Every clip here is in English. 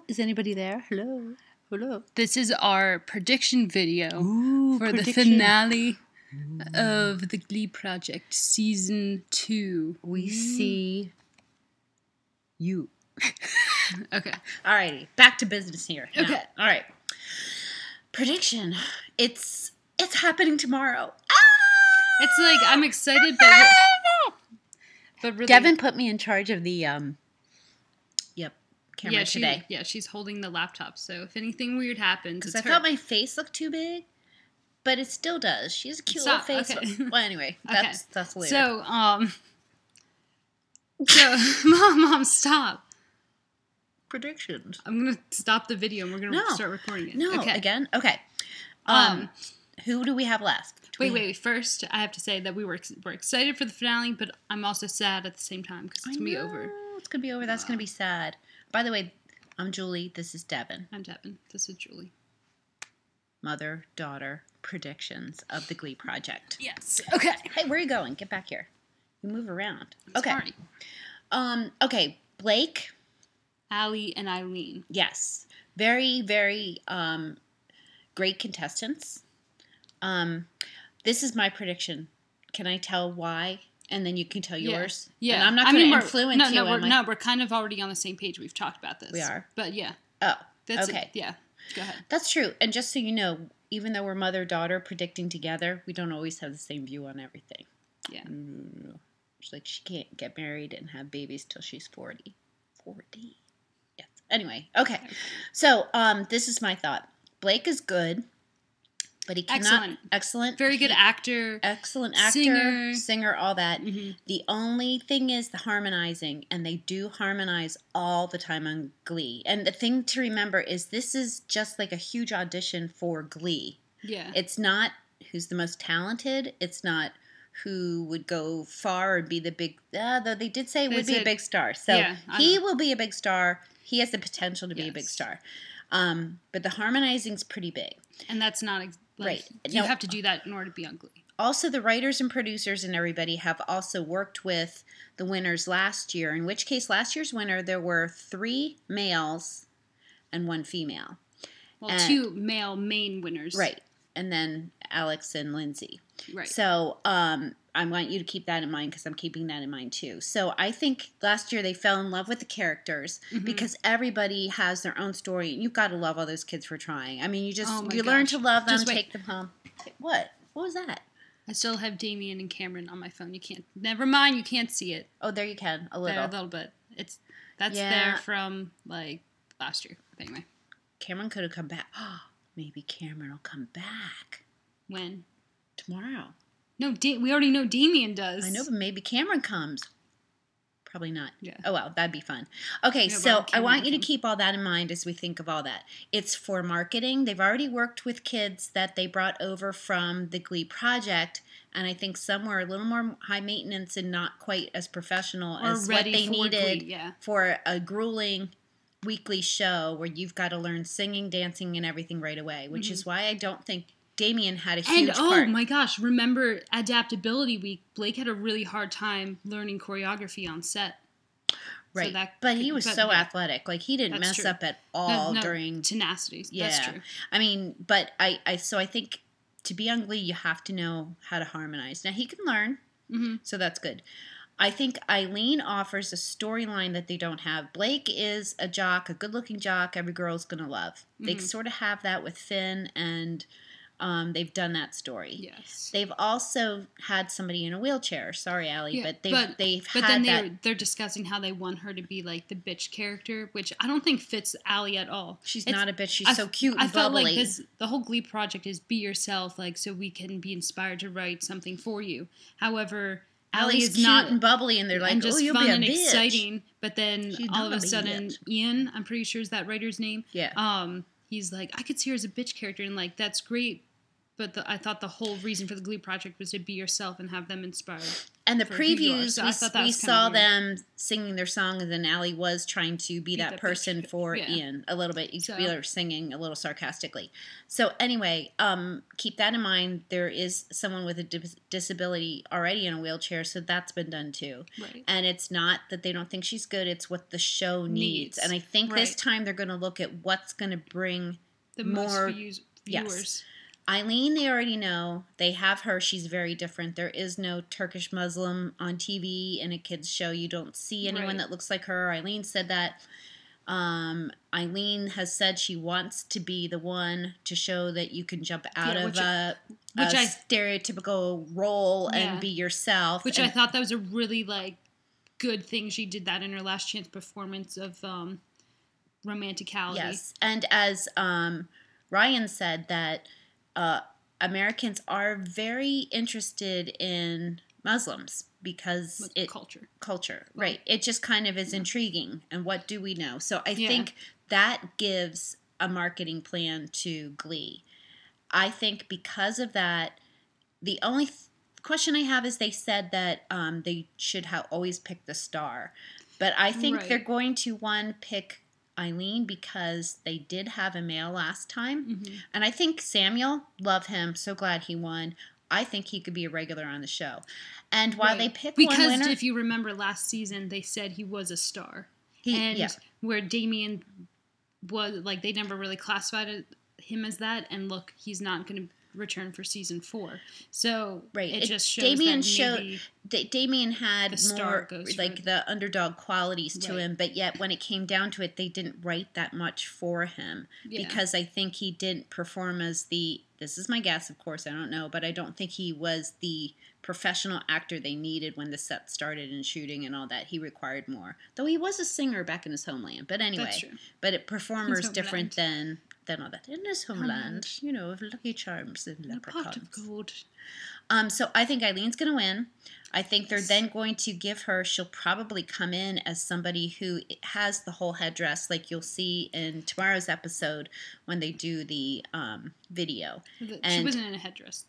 Is anybody there? Hello. Hello. This is our prediction video for prediction. the finale of the GLEE Project Season 2. We see you. Okay. Alrighty, back to business here. Now. Okay. All right. Prediction. It's happening tomorrow. It's like, I'm excited, but really... Devin put me in charge of the camera today. She's holding the laptop, so if anything weird happens, because it's I thought my face looked too big, but it still does. She has a cute little face. Okay. Well, anyway, that's weird. So, Mom, stop. Predictions. I'm gonna stop the video and we're gonna start recording it. No, okay. Again? Okay. Who do we have left? Wait. First, I have to say that we're excited for the finale, but I'm also sad at the same time because it's gonna be over. It's gonna be over. That's gonna be sad. By the way, I'm Julie. This is Devin. I'm Devin. This is Julie. Mother-daughter predictions of the GLEE Project. Yes. Okay. Hey, where are you going? Get back here. You move around. Sorry. Okay. Blake, Allie, and Eileen. Yes. Very, very great contestants. This is my prediction. Can I tell why? And then you can tell yours. Yeah. And I'm not going to influence you. We're kind of already on the same page. We've talked about this. We are. But yeah. Oh. That's okay. Yeah. Go ahead. That's true. And just so you know, even though we're mother-daughter predicting together, we don't always have the same view on everything. Yeah. No. She's like, she can't get married and have babies till she's 40. 40. Yes. Anyway. Okay. So, this is my thought. Blake is good. But he cannot... Excellent. Very good actor. Excellent actor. Singer, all that. Mm-hmm. The only thing is the harmonizing. And they do harmonize all the time on GLEE. And the thing to remember is this is just like a huge audition for GLEE. Yeah. It's not who's the most talented. It's not who would go far and be the big... though they did say it would be a big star. So he will be a big star. He has the potential to be a big star. But the harmonizing's pretty big. And that's not... right. You have to do that in order to be on GLEE. Also, the writers and producers and everybody have also worked with the winners last year, in which case last year's winner, there were 3 males and 1 female. Well, 2 male main winners. Right. And then Alex and Lindsay. Right. So I want you to keep that in mind because I'm keeping that in mind too. So I think last year they fell in love with the characters because everybody has their own story. And you've got to love all those kids for trying. I mean, you learn to love them, take them home. What? What was that? I still have Damien and Cameron on my phone. You can't. Never mind. You can't see it. Oh, there you can. A little. There, a little bit. That's there from like last year. Anyway. Cameron could have come back. Maybe Cameron will come back. When? Tomorrow. No, we already know Damien does. I know, but maybe Cameron comes. Probably not. Yeah. Oh, well, that'd be fun. Okay, so I want you to keep all that in mind as we think of all that. It's for marketing. They've already worked with kids that they brought over from the GLEE Project, and I think some were a little more high maintenance and not quite as professional as what they needed for a grueling weekly show where you've got to learn singing, dancing, and everything right away, which is why I don't think Damien had a huge part. And, oh my gosh, remember Adaptability Week? Blake had a really hard time learning choreography on set. Right, so but he was so athletic. Like, he didn't mess up at all during... tenacity. Yeah. That's true. I mean, but I think to be on GLEE, you have to know how to harmonize. Now, he can learn, so that's good. I think Eileen offers a storyline that they don't have. Blake is a jock, a good-looking jock every girl's going to love. They sort of have that with Finn, and they've done that story. Yes. They've also had somebody in a wheelchair. Sorry, Allie, but they're discussing how they want her to be like the bitch character, which I don't think fits Allie at all. She's not a bitch. She's so cute and bubbly. I felt like the whole GLEE Project is be yourself, like, so we can be inspired to write something for you. However... Allie's is cute not and bubbly, and they're like, just you'll fun be a and bitch. Exciting. But then all of a sudden, Ian, I'm pretty sure is that writer's name. Yeah. He's like, I could see her as a bitch character, and like that's great, But I thought the whole reason for the Glee Project was to be yourself and have them inspired. And the previews, we saw them singing their song, and then Allie was trying to be that person for Ian a little bit. You could be singing a little sarcastically. So anyway, keep that in mind. There is someone with a disability already in a wheelchair, so that's been done too. Right. And it's not that they don't think she's good, it's what the show needs. And I think this time they're going to look at what's going to bring the more viewers. Yes. Eileen, they already know. They have her. She's very different. There is no Turkish Muslim on TV in a kid's show. You don't see anyone that looks like her. Eileen said that. Eileen has said she wants to be the one to show that you can jump out of a stereotypical role and be yourself. Which I thought that was a really, good thing she did that in her Last Chance performance of Romanticality. Yes. And as Ryan said that Americans are very interested in Muslims because culture, right? It just kind of is intriguing. And what do we know? So I think that gives a marketing plan to Glee. I think because of that, the only question I have is they said that they should always pick the star, but I think they're going to pick Eileen because they did have a male last time. And I think Samuel, love him, so glad he won. I think he could be a regular on the show. And while they pick one winner... Because if you remember last season, they said he was a star. Where Damien was, they never really classified him as that, and look, he's not going to return for season 4. So it just shows Damien had more the underdog qualities to him, but yet when it came down to it, they didn't write that much for him because I think he didn't perform as this is my guess, of course, I don't know, but I don't think he was the professional actor they needed when the set started and shooting and all that. He required more, though he was a singer back in his homeland. But anyway, that's true. But performer's different than all that. In his homeland, of Lucky Charms and leprechauns. Pot of gold. So I think Eileen's going to win. I think they're then going to give her, she'll probably come in as somebody who has the whole headdress, like you'll see in tomorrow's episode when they do the video. She wasn't in a headdress,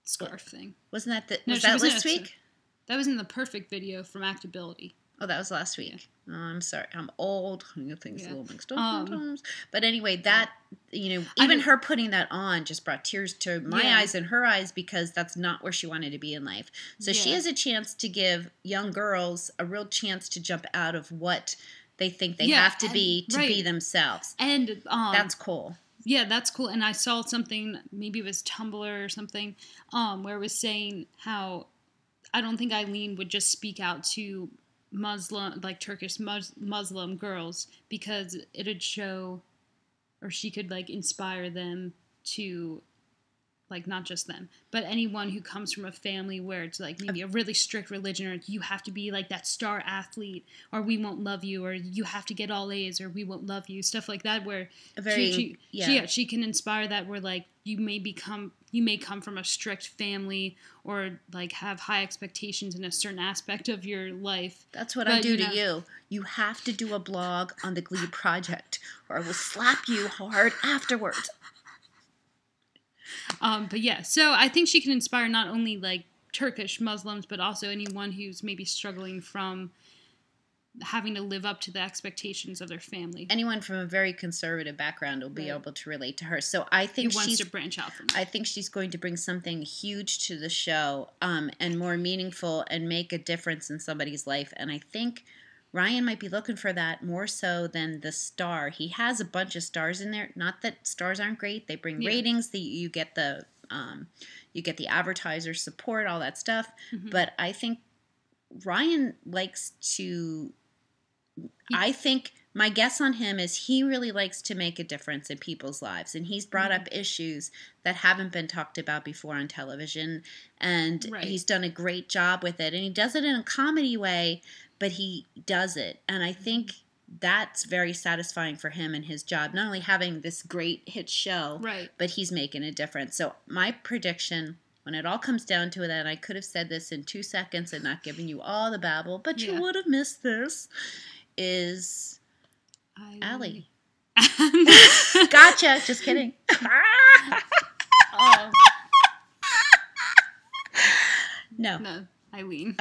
scarf thing. Wasn't that was that last week? That was in the Perfect video from Actability. Oh, that was last week. Yeah. Oh, I'm sorry. I'm old. Things a little mixed up sometimes. But anyway, that, even her putting that on just brought tears to my eyes and her eyes because that's not where she wanted to be in life. So she has a chance to give young girls a real chance to jump out of what they think they have to be themselves. And that's cool. Yeah, that's cool. And I saw something, maybe it was Tumblr or something, where it was saying how I don't think Eileen would just speak out to Muslim, Turkish Muslim girls because it'd show, or she could inspire them to, not just them, but anyone who comes from a family where it's maybe a really strict religion, or you have to be that star athlete, or we won't love you, or you have to get all A's, or we won't love you, stuff like that. Where she can inspire that. Where you may come from a strict family, or have high expectations in a certain aspect of your life. That's what I do to you. You have to do a blog on the Glee Project, or I will slap you hard afterwards. But yeah, so I think she can inspire not only Turkish Muslims, but also anyone who's maybe struggling from having to live up to the expectations of their family. Anyone from a very conservative background will be able to relate to her. So I think she wants to branch out from that. I think she's going to bring something huge to the show, and more meaningful, and make a difference in somebody's life. And I think Ryan might be looking for that more so than the star. He has a bunch of stars in there. Not that stars aren't great; they bring ratings. You get the advertiser support, all that stuff. Mm-hmm. But I think Ryan likes to. I think my guess on him is he really likes to make a difference in people's lives, and he's brought up issues that haven't been talked about before on television, and he's done a great job with it, and he does it in a comedy way, but he does it, and I think that's very satisfying for him and his job, not only having this great hit show, but he's making a difference. So my prediction, when it all comes down to it, and I could have said this in 2 seconds and not given you all the babble, but you would have missed this, is Allie. Gotcha. Just kidding. Oh. No, Eileen.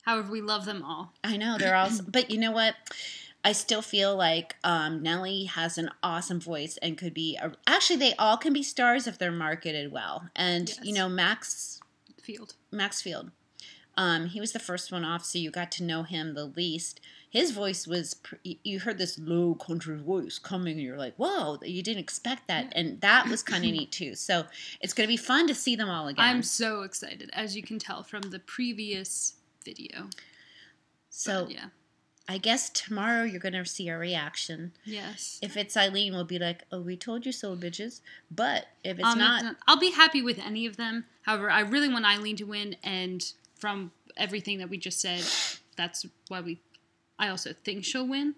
However, we love them all. I know, they're all... But you know what? I still feel like Nellie has an awesome voice and could be... Actually, they all can be stars if they're marketed well. And, Yes. you know, Max Field. He was the first one off, so you got to know him the least. His voice was... You heard this low country voice coming, and you're like, whoa, you didn't expect that. Yeah. And that was kind of neat, too. So it's going to be fun to see them all again. I'm so excited, as you can tell from the previous video. So... But, yeah. I guess tomorrow you're going to see our reaction. Yes. If it's Eileen, we'll be like, oh, we told you so, bitches. But if it's not... I'll be happy with any of them. However, I really want Eileen to win. And from everything that we just said, that's why I also think she'll win.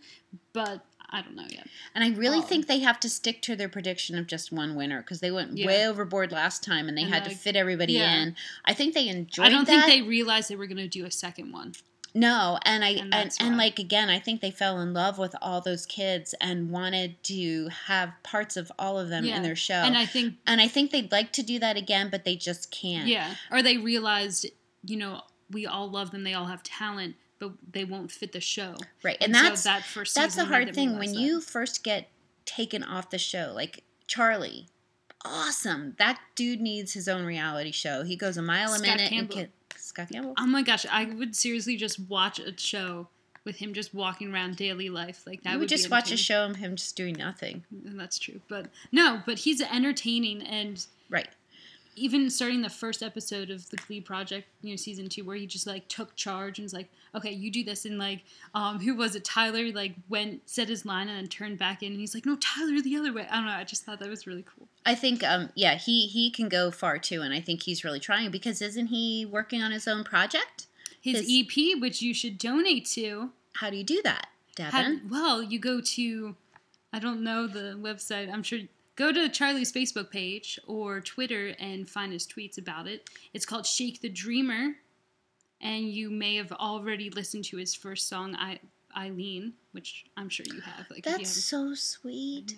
But I don't know yet. And I really think they have to stick to their prediction of just one winner. Because they went way overboard last time and they had to fit everybody in. I think they enjoyed that. I don't think they realized they were going to do a second one. No, and like again, I think they fell in love with all those kids and wanted to have parts of all of them in their show. And I think they'd like to do that again, but they just can't. Yeah, or they realized, you know, we all love them, they all have talent, but they won't fit the show. Right, and that's the hard thing when you first get taken off the show. Like Charlie, awesome. That dude needs his own reality show. He goes a mile a minute and Scott Campbell. Oh my gosh, I would seriously just watch a show with him just walking around daily life like that. Would just watch a show of him just doing nothing. And that's true, but he's entertaining and right. Even starting the first episode of the GLEE Project, you know, season 2, where he just like took charge and was like, okay, you do this, and like, who was it? Tyler like said his line and then turned back in, and he's like, no, Tyler, the other way. I don't know. I just thought that was really cool. I think, he can go far too, and I think he's really trying because isn't he working on his own project? His EP, which you should donate to. How do you do that, Devin? Well, you go to, I don't know the website. I'm sure. Go to Charlie's Facebook page or Twitter and find his tweets about it. It's called Shake the Dreamer, and you may have already listened to his first song, Eileen, which I'm sure you have. Like, that's so sweet.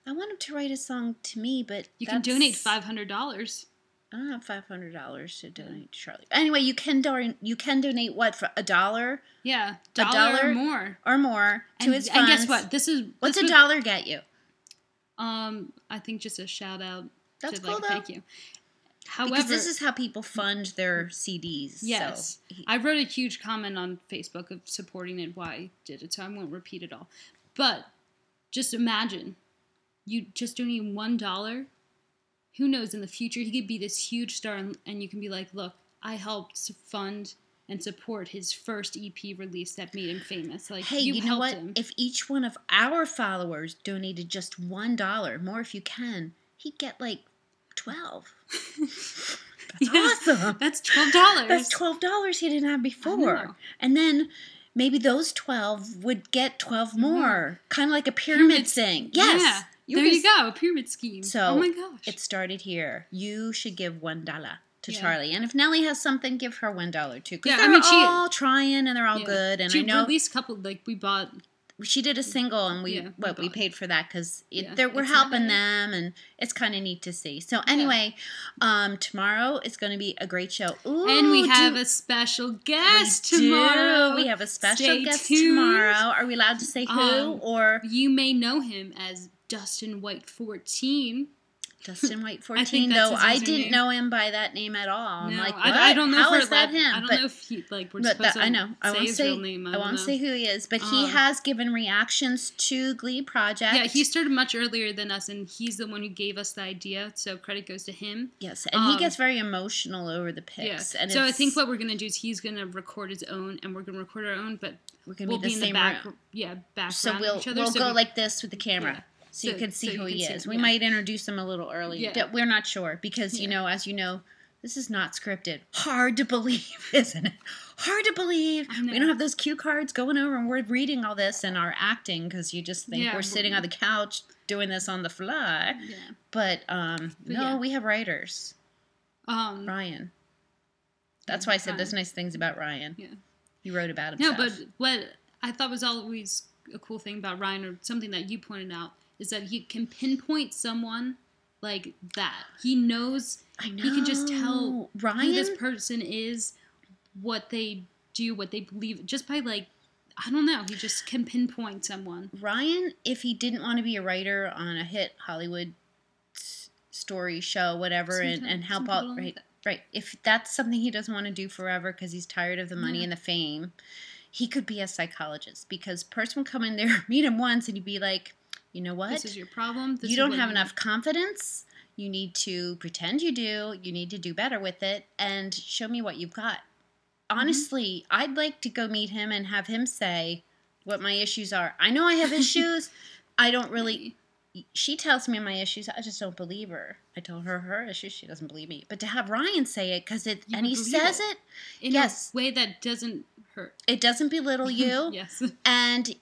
I want him to write a song to me, but you can donate $500. I don't have $500 to donate to Charlie. Anyway, you can donate what, for $1? Yeah, $1 or more to his funds. And guess what? What's $1 get you? I think just a shout out. That's to, cool, though. Thank you. However, because this is how people fund their CDs. Yes, so. I wrote a huge comment on Facebook of supporting it, why I did it, so I won't repeat it all. But just imagine, you just donating $1. Who knows, in the future he could be this huge star, and you can be like, look, I helped fund and support his first EP release that made him famous. Like, hey, you know what? Him. If each one of our followers donated just $1, more if you can, he'd get like 12. That's awesome. That's $12. That's $12 he didn't have before. And then maybe those 12 would get 12 more. Kind of like a pyramid thing. Yes. Yeah. There you go. A pyramid scheme. So, oh my gosh. It started here. You should give $1 to Charlie. And if Nellie has something, give her $1 too. Because they're all trying and they're all good. And she I know released a couple, like we bought. She did a single and we paid for that because we're helping them and it's kind of neat to see. So anyway, tomorrow is going to be a great show. Ooh, and we have a special guest tomorrow. We have a special guest tomorrow. Are we allowed to say who? Or you may know him as Dustin White 14. Dustin White 14, though I didn't know him by that name at all. I'm like, what? I don't know. How is that him? I don't know if he, like, we're supposed to say his real name. I won't say who he is, but he has given reactions to GLEE Project. Yeah, he started much earlier than us, and he's the one who gave us the idea, so credit goes to him. Yes, and he gets very emotional over the pics. Yeah. And so I think what we're going to do is he's going to record his own, and we're going to record our own, but we're going to be in the background so of each other. We'll go like this with the camera. Yeah. So you can see who he is. We might introduce him a little early. Yeah. We're not sure because, you know, as you know, this is not scripted. Hard to believe, isn't it? Hard to believe. We don't have those cue cards going over and we're reading all this and our acting because you just think we're sitting on the couch doing this on the fly. Yeah. But no, we have writers. Ryan. That's why I said those nice things about Ryan. Yeah. He wrote about himself. No, but what I thought was always a cool thing about Ryan, or something that you pointed out, is that he can pinpoint someone like that. He knows. I know. He can just tell Ryan? who this person is, what they do, what they believe, just by like, I don't know. He just can pinpoint someone. Ryan, if he didn't want to be a writer on a hit Hollywood story show, whatever, and help out, right. If that's something he doesn't want to do forever because he's tired of the money and the fame, he could be a psychologist, because person would come in there, meet him once, and he'd be like, you know what? This is your problem. You don't have enough confidence. You need to pretend you do. You need to do better with it and show me what you've got. Honestly, I'd like to go meet him and have him say what my issues are. I know I have issues. I don't really... She tells me my issues. I just don't believe her. I told her her issues. She doesn't believe me. But to have Ryan say it, because it... And he says it in a way that doesn't hurt. It doesn't belittle you. Yes. And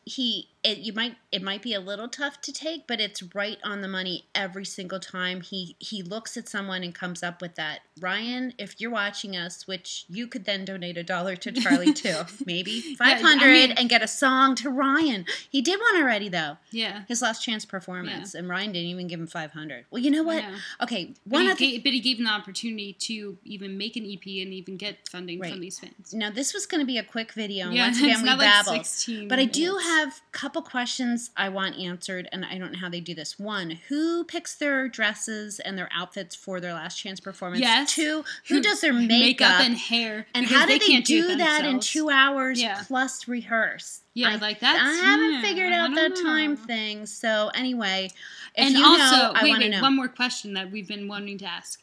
it might be a little tough to take, but it's right on the money every single time he looks at someone and comes up with that. Ryan, if you're watching us, which you could then donate $1 to Charlie too, maybe $500 and get a song to Ryan. He did one already though. Yeah. His last chance performance, and Ryan didn't even give him $500. Well, you know what? Okay, but he gave him the opportunity to even make an EP and even get funding from these fans. Now this was going to be a quick video. And once again, we babbled. But I do have a couple questions I want answered, and I don't know how they do this. One, who picks their dresses and their outfits for their last chance performance? Yes. Two, who does their makeup and hair? And how do they do that in 2 hours plus rehearse? Yeah, like that. I haven't figured out that time thing. So anyway, if and you also, know, I want to know. One more question that we've been wanting to ask.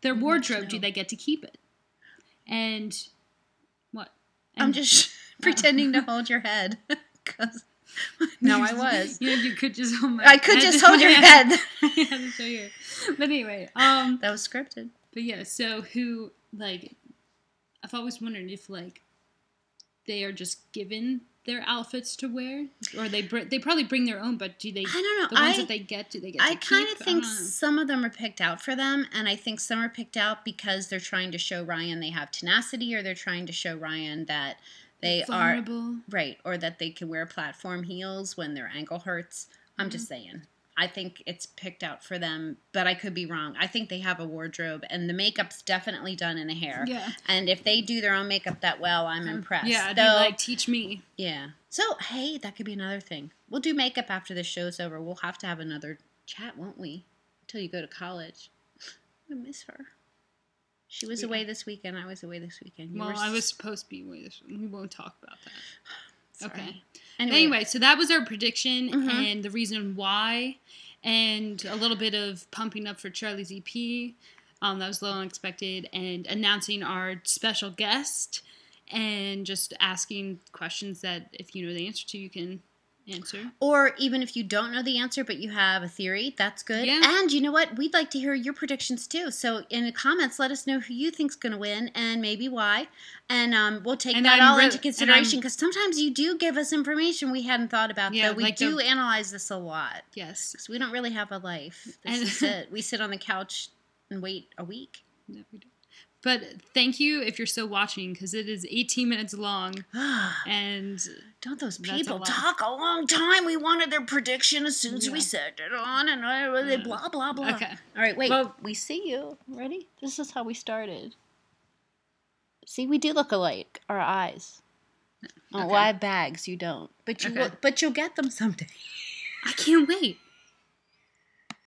Their wardrobe, do they get to keep it? And what? And, I'm just pretending to hold your head. No, I was. You could just hold my I could just hold your head. I had to show you. But anyway, that was scripted. But yeah, so who, like, I've always wondered if, like, they are just given their outfits to wear, or they probably bring their own, but do they? I don't know. The ones that they get, do they get? I kind of think some of them are picked out for them, and I think some are picked out because they're trying to show Ryan they have tenacity, or they're trying to show Ryan that they vulnerable. Are right, or that they can wear platform heels when their ankle hurts. I'm just saying. I think it's picked out for them, but I could be wrong. I think they have a wardrobe, and the makeup's definitely done in the hair. Yeah. And if they do their own makeup that well, I'm impressed. Yeah, they're like, teach me. Yeah. So, hey, that could be another thing. We'll do makeup after the show's over. We'll have to have another chat, won't we? Until you go to college. I miss her. She was away this weekend. I was away this weekend. I was supposed to be away this weekend. We won't talk about that. Okay. Anyway, so that was our prediction and the reason why, and a little bit of pumping up for Charlie's EP. That was a little unexpected, and announcing our special guest, and just asking questions that if you know the answer to, you can answer. Or even if you don't know the answer, but you have a theory, that's good. Yeah. And you know what? We'd like to hear your predictions too. So in the comments, let us know who you think's going to win and maybe why. And we'll take that all into consideration, because sometimes you do give us information we hadn't thought about. Yeah, though we do analyze this a lot. Yes. Because we don't really have a life. This is it. We sit on the couch and wait a week. Yeah, we do. But thank you if you're still watching, because it is 18 minutes long. And don't those people talk a long time? We wanted their prediction as soon as we set it on, and they blah, blah, blah. Okay. All right, wait. Well, we see you. Ready? This is how we started. See, we do look alike. Our eyes. Oh, well, I have bags. You don't. But you'll get them someday. I can't wait.